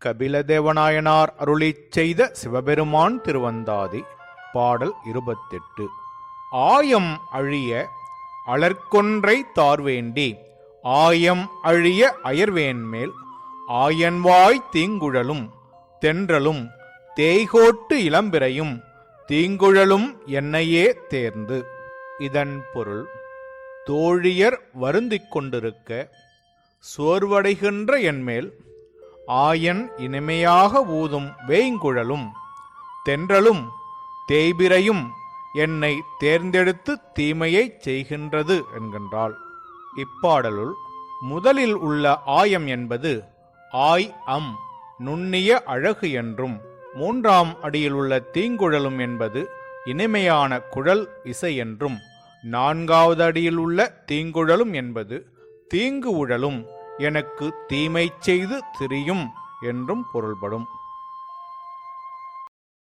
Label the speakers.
Speaker 1: கபிலதேவநாயனார் அருளிச் செய்த சிவபெருமான் திருவந்தாதி. பாடல் 28. ஆயம் அழிய அலர்கொன்றை தார்வேண்டி ஆயம் அழிய அயர்வேன்மேல் ஆயன்வாய் தீங்குழலும் தென்றலும் தேய்கோட்டு இளம்பிறையும் தீங்குழலும் என்னையே தேர்ந்து. இதன் பொருள், தோழியர் வருந்திக் கொண்டிருக்க சோர்வடைகின்ற என்மேல் ஆயன் இனிமையாக ஊதும் வேய்ங்குழலும் தென்றலும் தேய்பிரையும் என்னை தேர்ந்தெடுத்து தீமையைச் செய்கின்றது என்கின்றாள். இப்பாடலுள் முதலில் உள்ள ஆயம் என்பது ஆய் அம் நுண்ணிய அழகு என்றும், மூன்றாம் அடியில் உள்ள தீங்குழலும் என்பது இனிமையான குழல் இசை என்றும், நான்காவது அடியில் உள்ள தீங்குழலும் என்பது தீங்கு உழலும் எனக்கு தீமை செய்து திரியும் என்றும் பொருள்படும்.